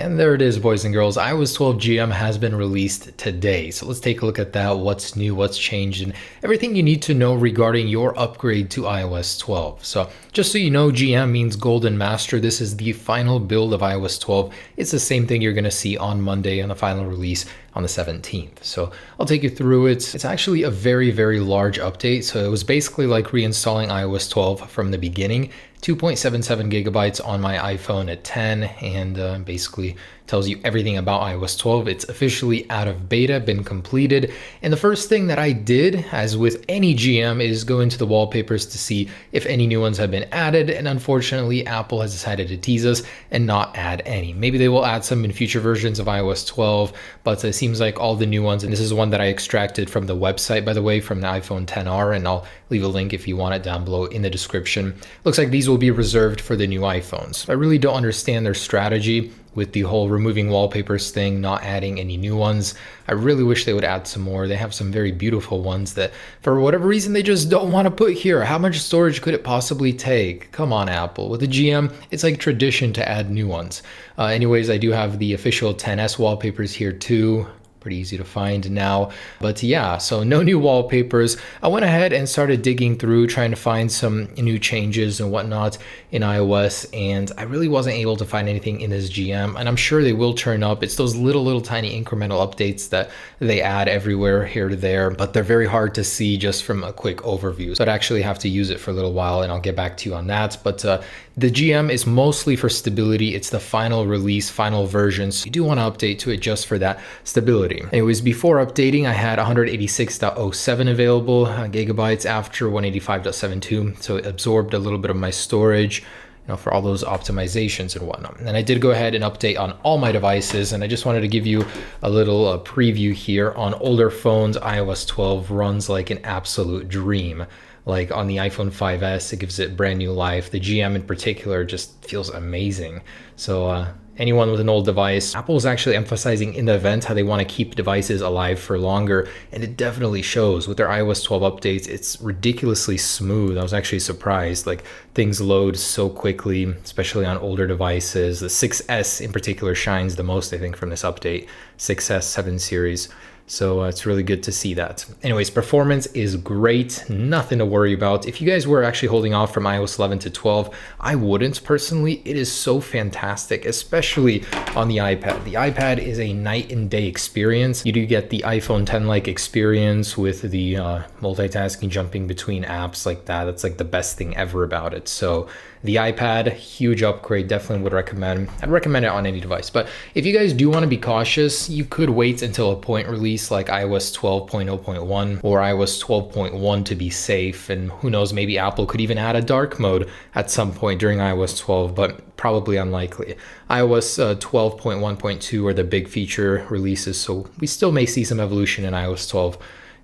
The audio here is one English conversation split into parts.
And there it is, boys and girls. iOS 12 GM has been released today. So let's take a look at that. What's new, what's changed, and everything you need to know regarding your upgrade to iOS 12. So just so you know, GM means Golden Master. This is the final build of iOS 12. It's the same thing you're going to see on Monday on the final release on the 17th. So I'll take you through it. It's actually a very, very large update. So it was basically like reinstalling iOS 12 from the beginning. 2.77 gigabytes on my iPhone at 10, and basically tells you everything about iOS 12. It's officially out of beta, been completed. And the first thing that I did, as with any GM, is go into the wallpapers to see if any new ones have been added. And unfortunately, Apple has decided to tease us and not add any. Maybe they will add some in future versions of iOS 12, but it seems like all the new ones, and this is one that I extracted from the website, by the way, from the iPhone XR, and I'll leave a link if you want it down below in the description. Looks like these will be reserved for the new iPhones. I really don't understand their strategy with the whole removing wallpapers thing, not adding any new ones. I really wish they would add some more. They have some very beautiful ones that for whatever reason they just don't want to put here. How much storage could it possibly take? Come on, Apple. With the GM, it's like tradition to add new ones. Anyways, I do have the official XS wallpapers here too. Pretty easy to find now, but yeah, so no new wallpapers. I went ahead and started digging through, trying to find some new changes and whatnot in iOS, and I really wasn't able to find anything in this GM, and I'm sure they will turn up. It's those little tiny incremental updates that they add everywhere here to there, but they're very hard to see just from a quick overview. So I'd actually have to use it for a little while, and I'll get back to you on that. But the GM is mostly for stability. It's the final release, final version, so you do want to update to it just for that stability. Anyways, before updating, I had 186.07 available gigabytes after 185.72, so it absorbed a little bit of my storage, for all those optimizations and whatnot. And I did go ahead and update on all my devices, and I just wanted to give you a little preview here. On older phones, iOS 12 runs like an absolute dream. Like on the iPhone 5S, it gives it brand new life. The GM in particular just feels amazing. So anyone with an old device, Apple is actually emphasizing in the event how they want to keep devices alive for longer, and it definitely shows with their iOS 12 updates. It's ridiculously smooth. I was actually surprised, like things load so quickly, especially on older devices. The 6S in particular shines the most, I think, from this update, 6S 7 series. So it's really good to see that. Anyways, performance is great, nothing to worry about. If you guys were actually holding off from iOS 11 to 12, I wouldn't personally. It is so fantastic, especially on the iPad. The iPad is a night and day experience. You do get the iPhone 10-like experience with the multitasking, jumping between apps like that. That's like the best thing ever about it. So the iPad, huge upgrade, definitely would recommend. I'd recommend it on any device. But if you guys do want to be cautious, you could wait until a point release like iOS 12.0.1 or iOS 12.1 to be safe. And who knows, maybe Apple could even add a dark mode at some point during iOS 12, but probably unlikely. iOS 12.1.2 are the big feature releases, so we still may see some evolution in iOS 12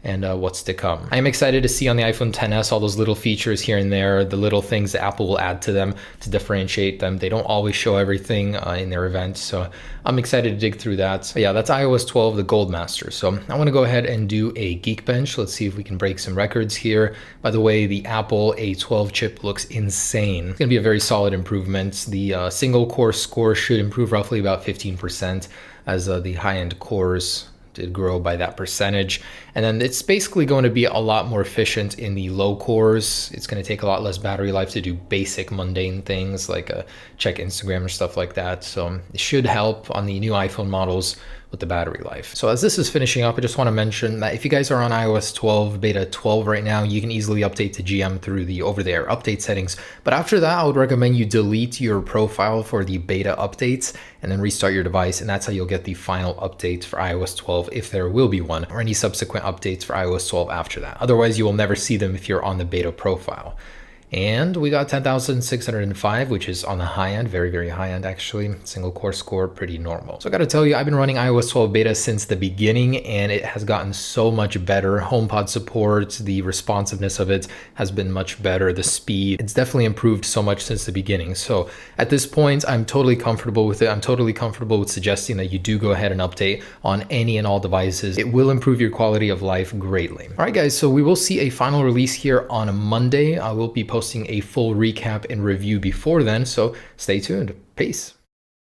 and what's to come. I am excited to see on the iPhone XS all those little features here and there, the little things that Apple will add to them to differentiate them. They don't always show everything in their events, so I'm excited to dig through that. But yeah, that's iOS 12, the Gold Master. So I want to go ahead and do a Geekbench. Let's see if we can break some records here. By the way, the Apple A12 chip looks insane. It's going to be a very solid improvement. The single core score should improve roughly about 15% as the high-end cores did grow by that percentage. And then it's basically going to be a lot more efficient in the low cores. It's going to take a lot less battery life to do basic mundane things like check Instagram or stuff like that. So it should help on the new iPhone models with the battery life. So as this is finishing up, I just want to mention that if you guys are on iOS 12 beta 12 right now, you can easily update to GM through the over-the-air update settings. But after that, I would recommend you delete your profile for the beta updates and then restart your device, and that's how you'll get the final update for iOS 12 if there will be one, or any subsequent updates for iOS 12 after that. Otherwise, you will never see them if you're on the beta profile. And we got 10,605, which is on the high end, very, very high end actually. Single core score, pretty normal. So I gotta tell you, I've been running iOS 12 beta since the beginning, and it has gotten so much better. HomePod support, the responsiveness of it has been much better. The speed, it's definitely improved so much since the beginning. So at this point, I'm totally comfortable with it. I'm totally comfortable with suggesting that you do go ahead and update on any and all devices. It will improve your quality of life greatly. All right, guys, so we will see a final release here on a Monday. I will be posting a full recap and review before then, so stay tuned. Peace.